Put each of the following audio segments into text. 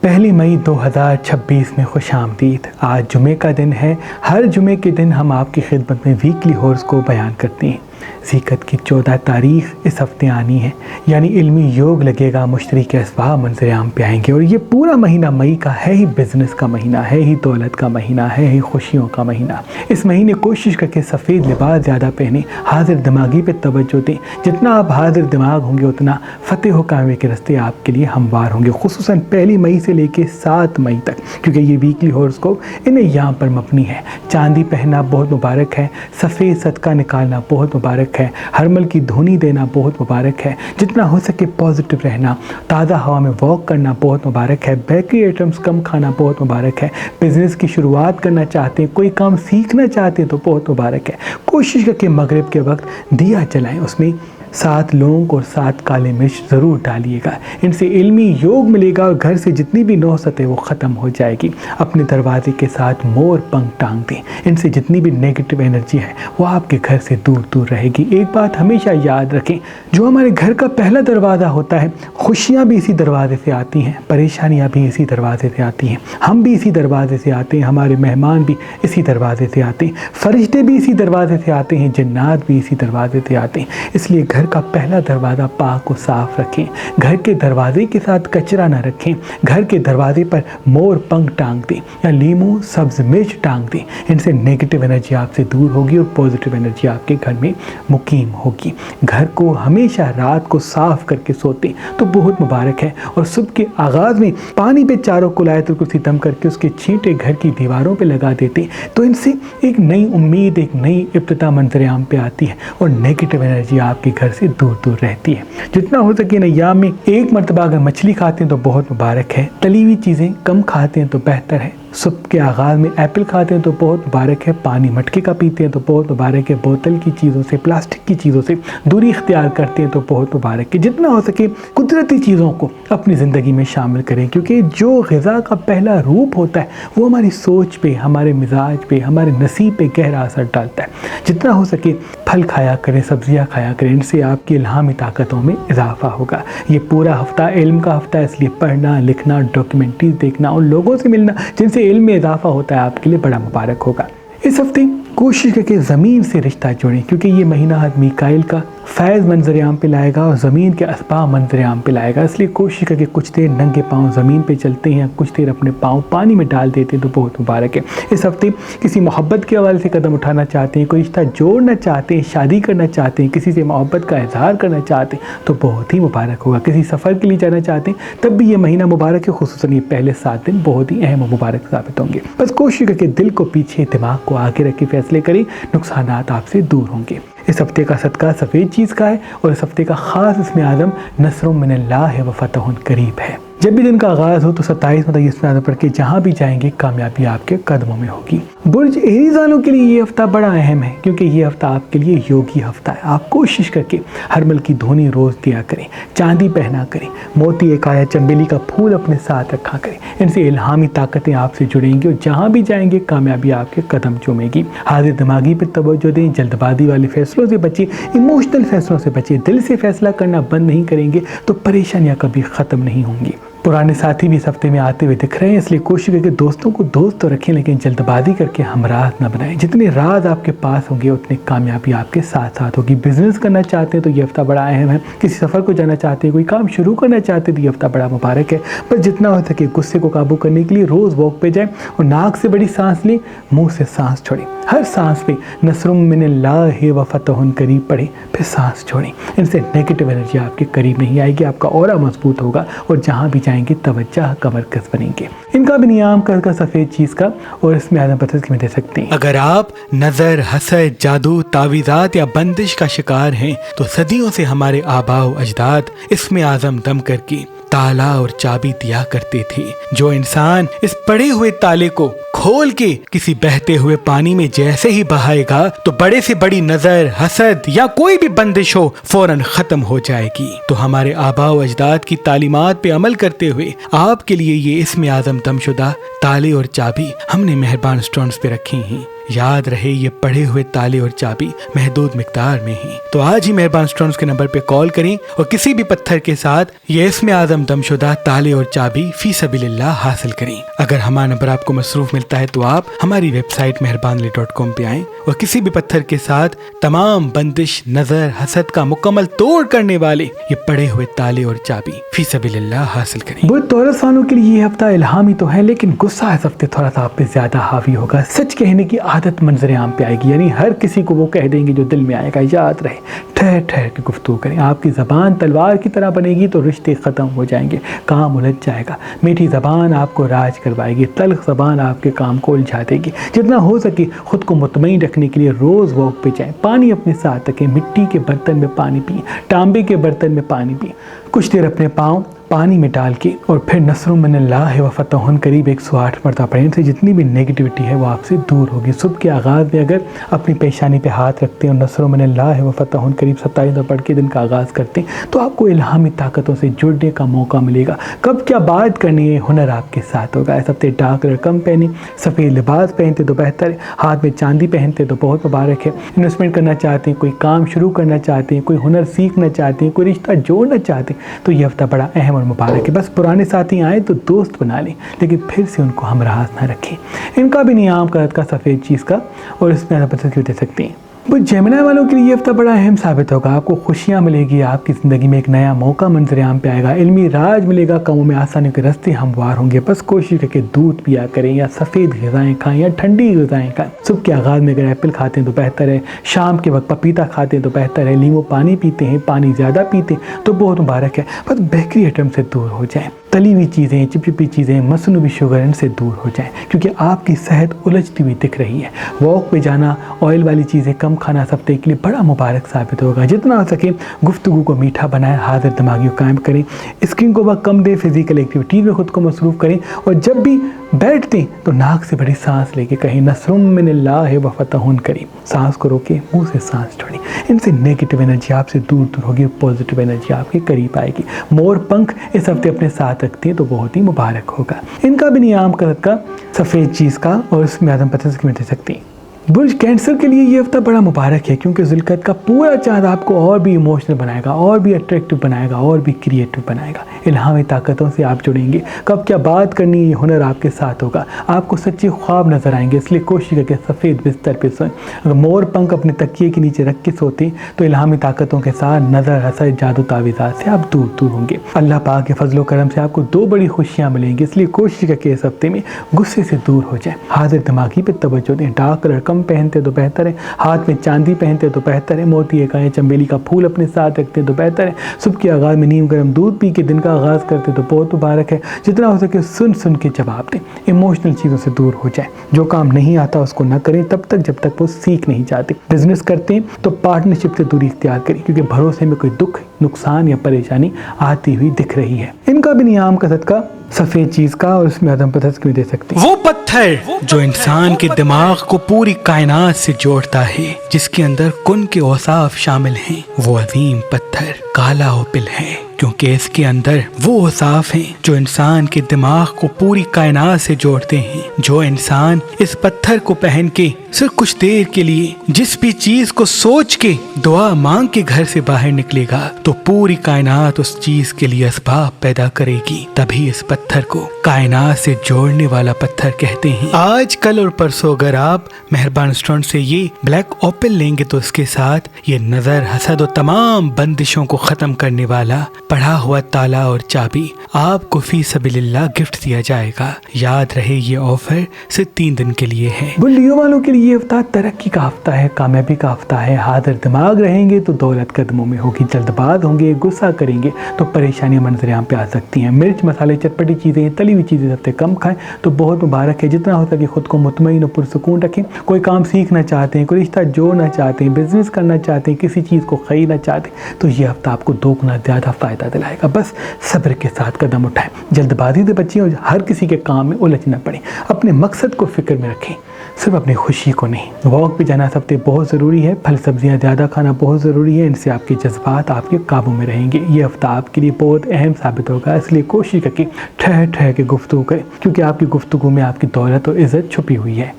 पहली मई 2026 में खुश आमदीद। आज जुमे का दिन है। हर जुमे के दिन हम आपकी खिदमत में वीकली हॉरोस्कोप बयान करते हैं। ज़ीक़त की 14 तारीख इस हफ्ते आनी है, यानी इल्मी योग लगेगा, मुश्तरी के असबाब मंजर आम पे आएंगे। और ये पूरा महीना मई का है ही बिज़नेस का महीना, है ही दौलत का महीना, है ही खुशियों का महीना। इस महीने कोशिश करके सफ़ेद लिबास ज़्यादा पहने, हाजिर दिमागी पे तवज्जो दें। जितना आप हाजिर दिमाग होंगे उतना फ़तेह व कामयाबी के रास्ते आपके लिए हमवार होंगे, खुसूसन पहली मई से लेके 7 मई तक, क्योंकि ये वीकली हॉरोस्कोप इन अय्याम पर मबनी है। चांदी पहनना बहुत मुबारक है, सफ़ेद सदका निकालना बहुत मुबारक है, हरमल की धुनी देना बहुत मुबारक है, जितना हो सके पॉजिटिव रहना, ताज़ा हवा में वॉक करना बहुत मुबारक है, बेकरी आइटम्स कम खाना बहुत मुबारक है, बिज़नेस की शुरुआत करना चाहते हैं, कोई काम सीखना चाहते हैं तो बहुत मुबारक है। कोशिश करके मगरिब के वक्त दिया जलाएं, उसमें 7 लौंग और 7 काले मिर्च ज़रूर डालिएगा। इनसे इल्मी योग मिलेगा और घर से जितनी भी नौसत है वो ख़त्म हो जाएगी। अपने दरवाजे के साथ मोर पंख टांग दें, इनसे जितनी भी नेगेटिव एनर्जी है वो आपके घर से दूर दूर रहेगी। एक बात हमेशा याद रखें, जो हमारे घर का पहला दरवाज़ा होता है, खुशियाँ भी इसी दरवाजे से आती हैं, परेशानियाँ भी इसी दरवाजे से आती हैं, हम भी इसी दरवाजे से आते हैं, हमारे मेहमान भी इसी दरवाजे से आते हैं, फरिश्ते भी इसी दरवाजे से आते हैं, जन्नात भी इसी दरवाजे से आते हैं। इसलिए घर का पहला दरवाज़ा पाक और साफ रखें, घर के दरवाजे के साथ कचरा ना रखें, घर के दरवाजे पर मोर पंख टांग दें या लीमू सब्ज मिर्च टांग दें। इनसे नेगेटिव एनर्जी आपसे दूर होगी और पॉजिटिव एनर्जी आपके घर में मुकीम होगी। घर को हमेशा रात को साफ करके सोते तो बहुत मुबारक है। और सुबह के आगाज़ में पानी पे चारों कुलायतुल कुर्सी दम करके उसके छींटे घर की दीवारों पे लगा देते तो इनसे एक नई उम्मीद, एक नई इब्तिदा मंजर आम पे आती है और नेगेटिव एनर्जी आपके घर से दूर दूर रहती है। जितना हो सके अय्याम में एक मरतबा अगर मछली खाते हैं तो बहुत मुबारक है, तली हुई चीज़ें कम खाते हैं तो बेहतर है। सुबह के आगाज़ में एप्पल खाते हैं तो बहुत मुबारक है, पानी मटके का पीते हैं तो बहुत मुबारक है, बोतल की चीज़ों से, प्लास्टिक की चीज़ों से दूरी इख्तियार करते हैं तो बहुत मुबारक है। जितना हो सके कुदरती चीज़ों को अपनी ज़िंदगी में शामिल करें, क्योंकि जो ग़िज़ा का पहला रूप होता है वो हमारी सोच पे, हमारे मिजाज पे, हमारे नसीब पे गहरा असर डालता है। जितना हो सके फल खाया करें, सब्जियाँ खाया करें, इनसे आपकी इल्हामी ताकतों में इजाफा होगा। ये पूरा हफ्ता इल्म का हफ्ता है, इसलिए पढ़ना, लिखना, डॉक्यूमेंट्रीज देखना, उन लोगों से मिलना जिनसे इल्म में इजाफा होता है आपके लिए बड़ा मुबारक होगा। इस हफ्ते कोशिश करके ज़मीन से रिश्ता जोड़ें, क्योंकि ये महीना आज मीकाइल का फैज़ मंजर आम पे लाएगा और ज़मीन के असबाब मंजर आम पे लाएगा। इसलिए कोशिश करके कुछ देर नंगे पाँव ज़मीन पे चलते हैं, कुछ देर अपने पाँव पानी में डाल देते हैं तो बहुत मुबारक है। इस हफ्ते किसी मोहब्बत के हवाले से कदम उठाना चाहते हैं, कोई रिश्ता जोड़ना चाहते हैं, शादी करना चाहते हैं, किसी से मोहब्बत का इजहार करना चाहते हैं तो बहुत ही मुबारक होगा। किसी सफ़र के लिए जाना चाहते हैं तब भी ये महीना मुबारक है, खुसूसन ये पहले 7 दिन बहुत ही अहम और मुबारक साबित होंगे। बस कोशिश करके दिल को पीछे, दिमाग को आगे रख के फैसले करें, नुकसानात आपसे दूर होंगे। इस हफ्ते का सदका सफ़ेद चीज़ का है और इस हफ्ते का ख़ास इसमें आज़म नस्रुम मिनल्लाह व फ़तहुन करीब है। जब भी दिन का आगाज़ हो तो 27 मतलब इसमें आज़म पढ़ के जहाँ भी जाएंगे कामयाबी आपके कदमों में होगी। बुर्ज एरीज़ वालों के लिए ये हफ्ता बड़ा अहम है, क्योंकि ये हफ्ता आपके लिए योगी हफ्ता है। आप कोशिश करके हरमल की धुनी रोज़ दिया करें, चांदी पहना करें, मोती, एकाया, चंबेली का फूल अपने साथ रखा करें। इनसे इल्हामी ताकतें आपसे जुड़ेंगी और जहाँ भी जाएंगे कामयाबी आपके कदम चूमेगी। हाजिर दिमागी पर तवज्जो दें, जल्दबाजी वाले फैसलों से बचें, इमोशनल फैसलों से बचें। दिल से फैसला करना बंद नहीं करेंगे तो परेशानियाँ कभी ख़त्म नहीं होंगी। पुराने साथी भी इस हफ्ते में आते हुए दिख रहे हैं, इसलिए कोशिश करके दोस्तों को दोस्त तो रखें, लेकिन जल्दबाजी करके हमराज ना बनाएं। जितने राज आपके पास होंगे उतनी कामयाबी आपके साथ साथ होगी। बिजनेस करना चाहते हैं तो ये हफ्ता बड़ा अहम है, किसी सफ़र को जाना चाहते हैं, कोई काम शुरू करना चाहते हैं तो ये हफ्ता बड़ा मुबारक है। बस जितना हो सके गुस्से को काबू करने के लिए रोज़ वॉक पे जाएं और नाक से बड़ी सांस लें, मुँह से सांस छोड़ें। हर सांस पे नस्रुम मिनल्लाह व फ़तहुन करीब पढ़ें, फिर सांस छोड़ें। इनसे नेगेटिव एनर्जी आपके करीब नहीं आएगी, आपका ऑरा मजबूत होगा और जहाँ भी जाएंगे तवज्जो का मरकज़ बनेंगे। इनका भी नियाम कर सफ़ेद चीज़ का और इसमें आज़म पता में दे सकते हैं। अगर आप नज़र, हसद, जादू, तावीज़ात या बंदिश का शिकार हैं तो सदियों से हमारे आबाओ अजदाद इसमें आज़म दम करके ताला और चाबी दिया करते थे। जो इंसान इस पड़े हुए ताले को खोल के किसी बहते हुए पानी में जैसे ही बहाएगा तो बड़े से बड़ी नजर, हसद या कोई भी बंदिश हो फौरन खत्म हो जाएगी। तो हमारे आबाओ अजदाद की तालीमात पे अमल करते हुए आपके लिए ये इसमें आज़म दमशुदा ताले और चाबी हमने मेहरबान स्टोन्स पे रखी हैं। याद रहे ये पढ़े हुए ताले और चाबी महदूद मिकदार में ही। तो आज ही मेहरबान स्टोन्स के नंबर पे कॉल करें और किसी भी पत्थर के साथ ये इसमें आज़म दमशुदा ताले और चाबी फी सबीलिल्लाह हासिल करें। अगर हमारा नंबर आपको मसरूफ मिलता है तो आप हमारी वेबसाइट मेहरबानली.com पे आएं और किसी भी पत्थर के साथ तमाम बंदिश, नजर, हसद का मुकम्मल तोड़ करने वाले ये पड़े हुए ताले और चाबी फी सबीलिल्लाह हासिल करें। वो तौरस वालों के लिए ये हफ्ता इल्हामी तो है, लेकिन गुस्सा इस हफ्ते थोड़ा सा आप पे ज्यादा हावी होगा। सच कहने की आदत मंजर आम पे आएगी, यानी हर किसी को वो कह देंगे जो दिल में आएगा। याद रहे, ठहर ठहर के गुफ्तगू करें। आपकी ज़बान तलवार की तरह बनेगी तो रिश्ते ख़त्म हो जाएंगे, काम उलझ जाएगा। मीठी ज़बान आपको राज करवाएगी, तल्ख ज़बान आपके काम को उलझा देगी। जितना हो सके खुद को मुतमईन रखने के लिए रोज़ वॉक पे जाएं। पानी अपने साथ रखें, मिट्टी के बर्तन में पानी पिएं, तांबे के बर्तन में पानी पिएं। कुछ देर अपने पाँव पानी में डाल के और फिर नस्रुम मिनल्लाह व फतहुन करीब 108 मरतबा पढ़ें। से जितनी भी नेगेटिविटी है वो आपसे दूर होगी। सुबह के आगाज़ में अगर अपनी पेशानी पे हाथ रखते हैं और नस्रुम मिनल्लाह व फतहुन करीब 27 दफ़ा पढ़ के दिन का आगाज़ करते हैं तो आपको इल्हामी ताकतों से जुड़ने का मौका मिलेगा। कब क्या बात करनी है, हुनर आपके साथ होगा। इस हफ्ते डार्क रकम पहनी, सफ़ेद लिबास पहनते तो बेहतर है, हाथ में चांदी पहनते तो बहुत मुबारक है। इन्वेस्टमेंट करना चाहते हैं, कोई काम शुरू करना चाहते हैं, कोई हुनर सीखना चाहते हैं, कोई रिश्ता जोड़ना चाहते हैं तो ये हफ्ता बड़ा अहम और मुबारक है। बस पुराने साथी आए तो दोस्त बना लें, लेकिन फिर से उनको हमराज ना रखें। इनका भी नियाम करत का सफ़ेद चीज़ का और इसमें ज़्यादा क्यों दे सकते हैं। वो जेमिनी वालों के लिए ये हफ्ता बड़ा अहम साबित होगा। आपको खुशियाँ मिलेगी, आपकी ज़िंदगी में एक नया मौका मंजर आम पे आएगा, इल्मी राज मिलेगा, कामों में आसानियों के रास्ते हमवार होंगे। बस कोशिश करके दूध पिया करें या सफ़ेद ग़िज़ाएँ खाएँ या ठंडी ग़िज़ाएँ खाएँ। सुबह के आगाज़ में अगर एप्पल खाते हैं तो बेहतर है, शाम के वक्त पपीता खाते हैं तो बेहतर है, नींबू पानी पीते हैं, पानी ज़्यादा पीते हैं तो बहुत मुबारक है। बस बेकरी आइटम से दूर हो जाएँ, तली हुई चीज़ें, चिपचिपी चीज़ें, मसनूई शुगर इनसे दूर हो जाएं, क्योंकि आपकी सेहत उलझती हुई दिख रही है। वॉक पे जाना, ऑयल वाली चीज़ें कम खाना इस हफ्ते के लिए बड़ा मुबारक साबित होगा। जितना हो सके गुफ्तगू को मीठा बनाएं, हाजिर दिमागी को कायम करें, स्क्रीन को वक्त कम दें, फिजिकल एक्टिविटीज़ में खुद को मसरूफ़ करें और जब भी बैठते तो नाक से बड़ी सांस लेके कहीं नस्रुम मिनल्लाह व फतहुन करीब। सांस को रोके, मुंह से सांस छोड़ें। इनसे नेगेटिव एनर्जी आपसे दूर दूर होगी, पॉजिटिव एनर्जी आपके करीब आएगी। मोर पंख इस हफ्ते अपने साथ रखते हैं तो बहुत ही मुबारक होगा। इनका भी नियाम करत का सफ़ेद चीज़ का और उसमें आदम पता से दे सकते हैं। बुर्ज कैंसर के लिए ये हफ्ता बड़ा मुबारक है, क्योंकि ज़ुल्क़त का पूरा चाँद आपको और भी इमोशनल बनाएगा, और भी अट्रैक्टिव बनाएगा, और भी क्रिएटिव बनाएगा। इल्हामी ताकतों से आप जुड़ेंगे। कब क्या बात करनी है, ये हुनर आपके साथ होगा। आपको सच्चे ख्वाब नज़र आएंगे, इसलिए कोशिश करके सफ़ेद बिस्तर पे सोएं। अगर मोर पंख अपने तकिए के नीचे रख के सोते तो इल्हामी ताकतों के साथ नज़र, हसद, जादू, तावीज़ात से आप दूर दूर होंगे। अल्लाह पाक के फजलो करम से आपको 2 बड़ी खुशियाँ मिलेंगी, इसलिए कोशिश करके इस हफ्ते में गुस्से से दूर हो जाए। हाजिर दिमागी पे तवज्जो दें। डार्क रकम पहनते तो बेहतर है, हाथ में चांदी पहनते तो बेहतर है, मोती एकाएं चंबेली का फूल अपने साथ रखते तो बेहतर है। सुबह के आगाज़ में नीम गर्म दूध पी के दिन का आगाज़ करते तो बहुत मुबारक है। जितना हो सके सुन सुन के जवाब दें, इमोशनल चीज़ों से दूर हो जाए। जो काम नहीं आता उसको ना करें तब तक जब तक वो सीख नहीं जाते। बिजनेस करते हैं तो पार्टनरशिप से दूरी इख्तियार करें, क्योंकि भरोसे में कोई दुख, नुकसान या परेशानी आती हुई दिख रही है। इनका भी नियाम का सदका सफ़ेद चीज़ का और उसमें आदम पता क्यों दे सकते हैं। वो पत्थर जो इंसान के दिमाग को पूरी कायनात से जोड़ता है, जिसके अंदर कुन के औसाफ शामिल हैं, वो अजीम पत्थर काला ओपिल है, क्योंकि इसके अंदर वो औसाफ हैं जो इंसान के दिमाग को पूरी कायनात से जोड़ते हैं। जो इंसान इस पत्थर को पहन के सिर्फ कुछ देर के लिए जिस भी चीज को सोच के दुआ मांग के घर से बाहर निकलेगा तो पूरी कायनात उस चीज के लिए असबाब पैदा करेगी। तभी इस पत्थर को कायनात से जोड़ने वाला पत्थर कहते हैं। आज, कल और परसों अगर आप मेहरबान स्टोन से ये ब्लैक ओपिल लेंगे तो इसके साथ ये नजर, हसद और तमाम बंदिशों को खत्म करने वाला पढ़ा हुआ ताला और चाबी आपको फी सबीलिल्लाह गिफ्ट दिया जाएगा। याद रहे ये ऑफर सिर्फ 3 दिन के लिए है। बुल्लियों वालों के लिए ये हफ्ता तरक्की का हफ्ता है, कामयाबी का हफ्ता है। हाजिर दिमाग रहेंगे तो दौलत कदमों में होगी। जल्दबाज होंगे, गुस्सा करेंगे तो परेशानियां मंजर आम पे आ सकती हैं। मिर्च, मसाले, चटपटी चीज़ें, तली हुई चीज़ें हफ्ते कम खाएं तो बहुत मुबारक है। जितना हो सके खुद को मुतमईन और पुरसुकून रखें। कोई काम सीखना चाहते हैं, कोई रिश्ता जोड़ना चाहते हैं, बिजनेस करना चाहते हैं, किसी चीज़ को खरीदना चाहते हैं तो ये हफ्ता आपको 2 गुना ज़्यादा फ़ायदा दिलाएगा। बस सब्र के साथ कदम उठाएं, जल्दबाजी से बचिए और हर किसी के काम में उलझ न पड़े। अपने मकसद को फिक्र में रखें। صرف اپنی خوشی کو نہیں۔ واک پہ جانا سب سے بہت ضروری ہے، پھل سبزیاں زیادہ کھانا بہت ضروری ہے، ان سے آپ کے جذبات آپ کے قابو میں رہیں گے۔ یہ ہفتہ آپ کے لیے بہت اہم ثابت ہوگا، اس لیے کوشش کر کے ٹھہر کے گفتگو کریں، کیونکہ آپ کی گفتگو میں آپ کی دولت اور عزت چھپی ہوئی ہے۔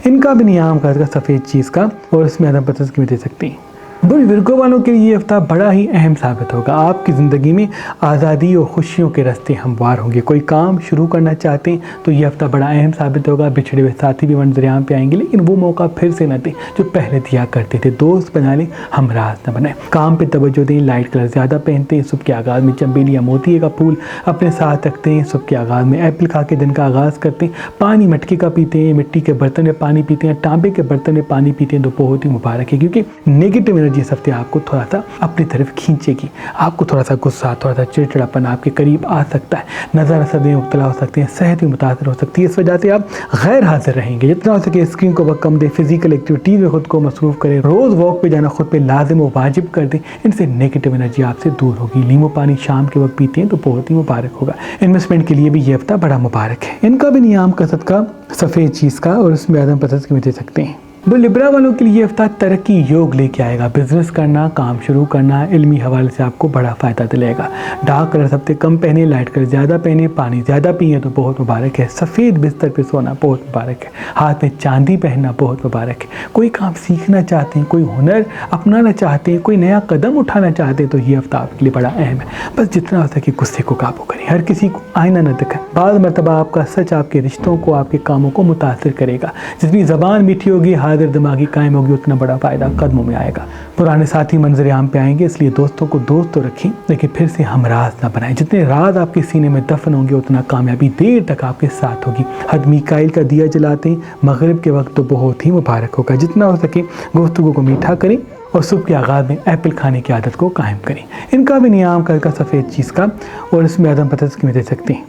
ان کا بھی نیام کا سفید چیز کا، اور اس میں عدم پسند دے سکتی ہیں۔ ورگو والوں کے لیے یہ ہفتہ بڑا ہی اہم ثابت ہوگا۔ آپ کی زندگی میں آزادی اور خوشیوں کے راستے ہموار ہوں گے۔ کوئی کام شروع کرنا چاہتے ہیں تو یہ ہفتہ بڑا اہم ثابت ہوگا۔ بچھڑے ہوئے ساتھی بھی منظر عام پہ آئیں گے، لیکن وہ موقع پھر سے نہ دیں جو پہلے دیا کرتے تھے۔ دوست بنا لیں، ہمراز نہ بنائیں۔ کام پہ توجہ دیں، لائٹ کلر زیادہ پہنتے ہیں، صبح کے آغاز میں چنبیلی یا موتی کا پھول اپنے ساتھ رکھتے ہیں، صبح کے آغاز میں ایپل کھا کے دن کا آغاز کرتے ہیں، پانی مٹکے کا پیتے ہیں، مٹی کے برتن میں پانی پیتے ہیں، تانبے کے برتن میں پانی پیتے ہیں تو بہت ہی مبارک ہے، کیونکہ نیگیٹو انرجی اس ہفتے آپ کو تھوڑا سا اپنی طرف کھینچے گی۔ آپ کو تھوڑا سا غصہ، تھوڑا سا چڑچڑاپن آپ کے قریب آ سکتا ہے، نظر اثر میں مبتلا ہو سکتے ہیں، صحت بھی متاثر ہو سکتی ہے، اس وجہ سے آپ غیر حاضر رہیں گے۔ جتنا ہو سکے اسکرین کو وقت کم دیں، فزیکل ایکٹیویٹیز میں خود کو مصروف کریں، روز واک پہ جانا خود پہ لازم و واجب کر دیں، ان سے نیگیٹو انرجی آپ سے دور ہوگی۔ لیمو پانی شام کے وقت پیتے ہیں تو بہت ہی مبارک ہوگا۔ انویسٹمنٹ کے لیے بھی یہ ہفتہ بڑا مبارک ہے۔ ان کا بھی نیام کا صدقہ سفید چیز کا، اور اس میں عدم پسند کی دے سکتے ہیں۔ لبرا والوں کے لیے یہ ہفتہ ترقی یوگ لے کے آئے گا۔ بزنس کرنا، کام شروع کرنا، علمی حوالے سے آپ کو بڑا فائدہ دلائے گا۔ ڈارک کلر سب سے کم پہنے، لائٹ کلر زیادہ پہنے، پانی زیادہ پیئیں تو بہت مبارک ہے۔ سفید بستر پہ سونا بہت مبارک ہے۔ ہاتھ میں چاندی پہننا بہت مبارک ہے۔ کوئی کام سیکھنا چاہتے ہیں، کوئی ہنر اپنانا چاہتے ہیں، کوئی نیا قدم اٹھانا چاہتے ہیں تو یہ ہفتہ آپ کے لیے بڑا اہم ہے۔ بس جتنا ہو سکے غصے کو قابو کریں، ہر کسی کو آئینہ نہ دکھائیں۔ بعض مرتبہ آپ کا سچ آپ کے رشتوں کو، آپ کے کاموں کو متاثر کرے گا۔ جتنی زبان میٹھی ہوگی، حاضر دماغی قائم ہوگی، اتنا بڑا فائدہ قدموں میں آئے گا۔ پرانے ساتھی منظر عام پہ آئیں گے، اس لیے دوستوں کو دوست تو رکھیں، لیکن پھر سے ہمراز نہ بنائیں۔ جتنے راز آپ کے سینے میں دفن ہوں گے، اتنا کامیابی دیر تک آپ کے ساتھ ہوگی۔ حد میکائل کا دیا جلاتے ہیں مغرب کے وقت تو بہت ہی مبارک ہوگا۔ جتنا ہو سکے گفتگو کو میٹھا کریں اور صبح کے آغاز میں ایپل کھانے کی عادت کو قائم کریں۔ ان کا بھی نیام کا سفید چیز کا، اور اس میں عدم پسند کی دے سکتے ہیں۔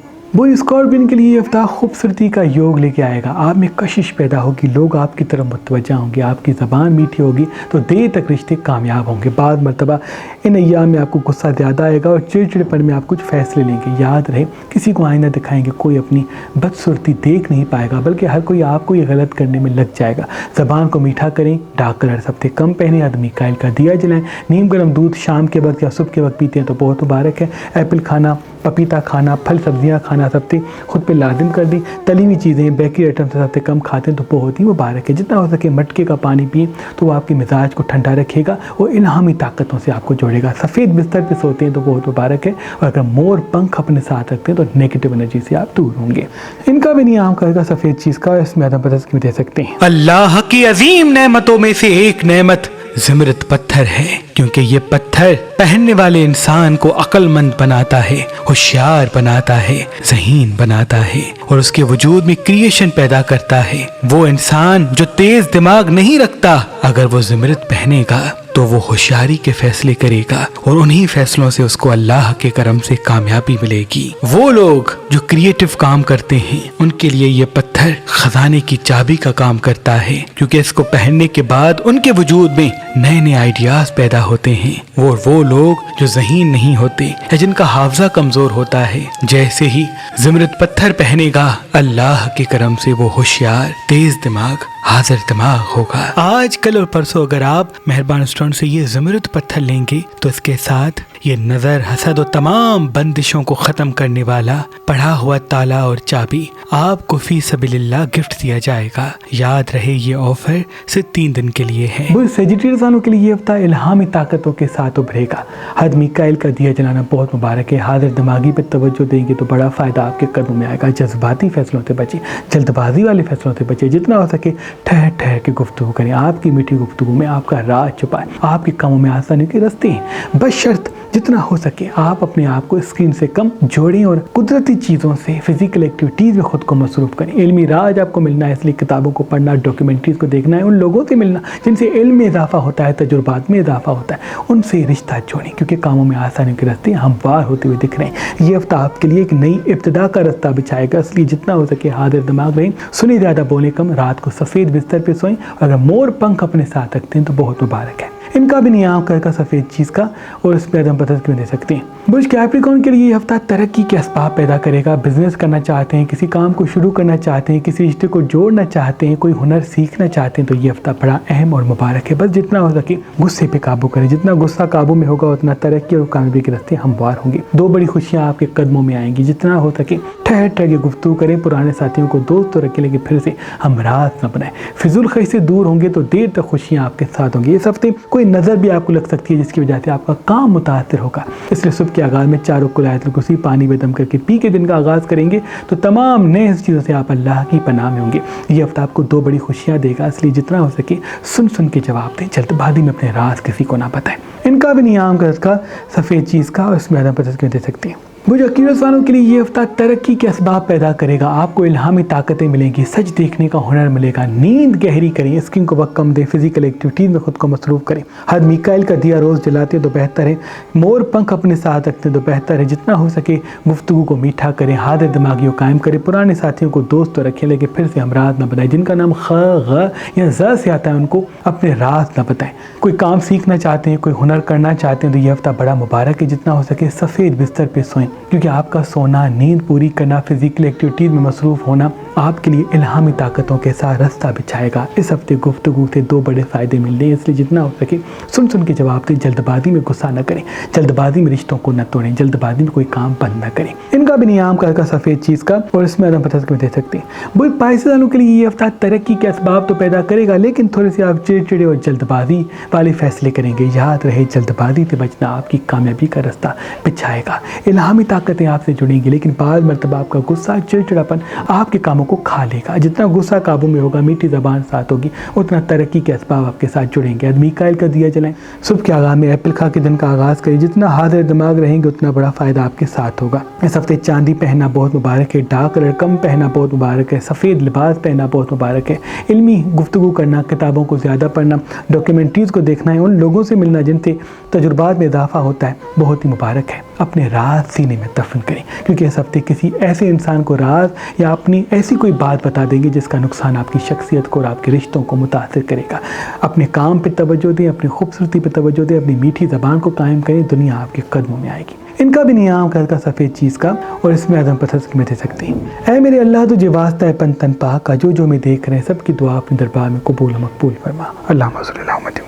اسکارپین کے لیے یہ ہفتہ خوبصورتی کا یوگ لے کے آئے گا۔ آپ میں کشش پیدا ہوگی، لوگ آپ کی طرف متوجہ ہوں گے، آپ کی زبان میٹھی ہوگی تو دیر تک رشتے کامیاب ہوں گے۔ بعض مرتبہ ان ایام میں آپ کو غصہ زیادہ آئے گا اور چڑچڑپن میں آپ کچھ فیصلے لیں گے۔ یاد رہے، کسی کو آئینہ دکھائیں گے کوئی اپنی بدصورتی دیکھ نہیں پائے گا، بلکہ ہر کوئی آپ کو یہ غلط کرنے میں لگ جائے گا۔ زبان کو میٹھا کریں، ڈارک کلر سب سے کم پہنیں، آدمی کائل کا دیا جلائیں، نیم گرم دودھ شام کے وقت یا صبح کے وقت پیتے ہیں تو بہت مبارک ہے۔ ایپل کھانا، پپیتا کھانا، پھل سبزیاں کھانا سب سے خود پہ لازم کر دیں۔ تلی ہوئی چیزیں، بیکری آئٹم سب سے کم کھاتے ہیں تو بہت ہی مبارک ہے۔ جتنا ہو سکے مٹکے کا پانی پئیں تو وہ آپ کے مزاج کو ٹھنڈا رکھے گا اور الہامی طاقتوں سے آپ کو جوڑے گا۔ سفید بستر پہ سوتے ہیں تو بہت مبارک ہے، اور اگر مور پنکھ اپنے ساتھ رکھتے ہیں تو نیگیٹو انرجی سے آپ دور ہوں گے۔ ان کا بھی نیام کا سفید چیز کا، اس میں عدم پسند کی دے سکتے ہیں۔ اللہ کی عظیم نعمتوں میں سے ایک نعمت زمرد پتھر ہے، کیونکہ یہ پتھر پہننے والے انسان کو عقل مند بناتا ہے، ہوشیار بناتا ہے، ذہین بناتا ہے، اور اس کے وجود میں کریشن پیدا کرتا ہے۔ وہ انسان جو تیز دماغ نہیں رکھتا، اگر وہ زمرد پہنے گا تو وہ ہوشیاری کے فیصلے کرے گا، اور انہی فیصلوں سے اس کو اللہ کے کرم سے کامیابی ملے گی۔ وہ لوگ جو کریٹو کام کرتے ہیں، ان کے لیے یہ پتھر خزانے کی چابی کا کام کرتا ہے، کیونکہ اس کو پہننے کے بعد ان کے وجود میں نئے نئے آئیڈیاز پیدا ہوتے ہیں۔ وہ لوگ جو ذہین نہیں ہوتے یا جن کا حافظہ کمزور ہوتا ہے، جیسے ہی زمرد پتھر پہنے گا، اللہ کے کرم سے وہ ہوشیار، تیز دماغ، حاضر دماغ ہوگا۔ آج کل اور پرسوں اگر آپ مہربان اسٹون سے یہ زمرد پتھر لیں گے تو اس کے ساتھ یہ نظر، حسد و تمام بندشوں کو ختم کرنے والا پڑھا ہوا تالا اور چابی آپ کو فی سبیل اللہ گفٹ دیا جائے گا۔ یاد رہے یہ آفر صرف 3 دن کے لیے ہے۔ سیجیٹیریس والوں کے لیے یہ ہفتہ الہامی طاقتوں کے ساتھ ابھرے گا۔ حد میکائل کا دیا جلانا بہت مبارک ہے۔ حاضر دماغی پہ توجہ دیں گے تو بڑا فائدہ آپ کے قدموں میں آئے گا۔ جذباتی فیصلوں سے بچیں، جلد بازی والے فیصلوں سے بچیں۔ جتنا ہو سکے ٹھہر کے گفتگو کریں۔ آپ کی میٹھی گفتگو میں آپ کا راز چھپائیں، آپ کے کاموں میں آسانی کے راستے ہیں، بشرط جتنا ہو سکے آپ اپنے آپ کو اسکرین سے کم جوڑیں اور قدرتی چیزوں سے، فزیکل ایکٹیویٹیز میں خود کو مصروف کریں۔ علمی راز آپ کو ملنا ہے، اس لیے کتابوں کو پڑھنا، ڈاکیومنٹریز کو دیکھنا ہے، ان لوگوں سے ملنا جن سے علم میں اضافہ ہوتا ہے، تجربات میں اضافہ ہوتا ہے، ان سے رشتہ جوڑیں، کیونکہ کاموں میں آسانی کے راستے ہموار ہوتے ہوئے دکھ رہے ہیں۔ یہ ہفتہ آپ کے لیے ایک نئی ابتدا کا راستہ بچھائے گا، اس لیے جتنا ہو سکے حاضر دماغ رہیں، سنیں زیادہ بولیں کم، رات کو سفید بستر پہ سوئیں، اور اگر مور پنکھ اپنے ساتھ رکھتے ہیں تو بہت مبارک ہے۔ इनका भी नियाम का सफ़ेद चीज़ का और इस पर अदम पसंद क्यों दे सकते हैं। बुर्ज कैप्रिकॉर्न के लिए ये हफ्ता तरक्की के असबाब पैदा करेगा। बिजनेस करना चाहते हैं, किसी काम को शुरू करना चाहते हैं, किसी रिश्ते को जोड़ना चाहते हैं, कोई हुनर सीखना चाहते हैं, तो ये हफ्ता बड़ा अहम और मुबारक है। बस जितना हो सके गुस्से पे काबू करें, जितना गुस्सा काबू में होगा उतना तरक्की और कामयाबी के रास्ते हमवार होंगे। दो बड़ी खुशियाँ आपके कदमों में आएंगी। जितना हो सके ठहर ठहर के गुफ्तगू करें, पुराने साथियों को दोस्त तो रखें लेकिन फिर से हमराज न बनाएं। फिजूल खर्च से दूर होंगे तो देर तक खुशियाँ आपके साथ होंगी। इस हफ्ते कोई नज़र भी आपको लग सकती है जिसकी वजह से आपका काम मुतासर होगा, इसलिए सुबह के आगाज़ में 4 कुल आयतुल कुर्सी पानी में दम करके पी के दिन का आगाज़ करेंगे तो तमाम नए चीज़ों से आप अल्लाह की पनाह में होंगे। ये हफ्ता आपको 2 बड़ी खुशियाँ देगा, इसलिए जितना हो सके सुन सुन के जवाब दें, जल्दबाजी में अपने राज किसी को ना बताएं। इनका भी नियाम का सफ़ेद चीज़ का और इसमें आदम पसंद क्यों दे सकते हैं। बुर्ज अकीरस वालों के लिए ये हफ्ता तरक्की के असबाब पैदा करेगा। आपको इल्हामी ताकतें मिलेंगी, सच देखने का हुनर मिलेगा, नींद गहरी करें, स्क्रीन को वक्त कम दें, फिजिकल एक्टिविटीज़ में खुद को मसरूफ़ करें। हर मिकाइल का दिया रोज़ जलाते तो बेहतर है, मोर पंख अपने साथ रखते तो बेहतर है। जितना हो सके गुफ्तगू को मीठा करें, हाजिर दिमागी को कायम करें, पुराने साथियों को दोस्त तो रखें लेकिन फिर से हमराज न बनाएं। जिनका नाम ख ग या ज़ से आता है उनको अपने राज न बताएं। कोई काम सीखना चाहते हैं, कोई हुनर करना चाहते हैं तो ये हफ्ता बड़ा मुबारक है। जितना हो सके सफ़ेद बिस्तर पर सोएं, क्योंकि आपका सोना, नींद पूरी करना, फिजिकल एक्टिविटीज़ में मसरूफ़ होना आपके लिए इल्हामी ताकतों के साथ रास्ता बिछाएगा। इस हफ्ते गुफ्तगू से 2 बड़े फ़ायदे मिल रहे हैं, इसलिए जितना हो सके सुन सुन के जवाब दें। जल्दबाजी में गुस्सा न करें, जल्दबाजी में रिश्तों को न तोड़ें, जल्दबाजी में कोई काम बंद न करें। इनका भी नियाम का सफ़ेद चीज़ का और इसमें आदम पसंद क्यों दे सकते हैं। बुर्ज पाइसेस वालों के लिए ये हफ्ता तरक्की के असबाब तो पैदा करेगा लेकिन थोड़े से आप चिड़चिड़े और जल्दबाजी वाले फैसले करेंगे। याद रहे जल्दबाजी से बचना आपकी कामयाबी का रास्ता बिछाएगा। इल्हामी ताकतें आपसे जुड़ेंगी लेकिन बाद मरतबा आपका गुस्सा, चिड़चिड़ापन आपके कामों को खा लेगा। जितना गुस्सा काबू में होगा, मीठी ज़बान साथ होगी, उतना तरक्की के असबाब आपके साथ जुड़ेंगे। मिकाइल का दिया जलाएं, सुबह के आगाज़ में एप्पल खा के दिन का आगाज़ करें। जितना हाजिर दिमाग रहेंगे उतना बड़ा फ़ायदा आपके साथ होगा। इस हफ्ते चांदी पहनना बहुत मुबारक है, डार्क कलर कम पहनना बहुत मुबारक है, सफ़ेद लिबास पहनना बहुत मुबारक है। इल्मी गुफ्तगू करना, किताबों को ज़्यादा पढ़ना, डॉक्यूमेंट्रीज़ को देखना है, उन लोगों से मिलना जिनसे तजुर्बात में इजाफा होता है, बहुत ही मुबारक है। अपने राज सीने में दफन करें, क्योंकि इस हफ्ते किसी ऐसे इंसान को राज या अपनी ऐसी कोई बात बता देंगे जिसका नुकसान आपकी शख्सियत को और आपके रिश्तों को मुतासर करेगा। अपने काम पे तवज्जो दें, अपनी खूबसूरती पे तवज्जो दें, अपनी मीठी ज़बान को कायम करें, दुनिया आपके कदमों में आएगी। इनका भी नियाम का सफ़ेद चीज़ का और इसमें आदम पसंद में दे सकते हैं। ऐ मेरे अल्लाह तुझे वास्ता है पन तन पाक का, जो मैं देख रहे हैं सबकी दुआ अपने दरबार में कबूल मकबूल फरमा। अल्लाह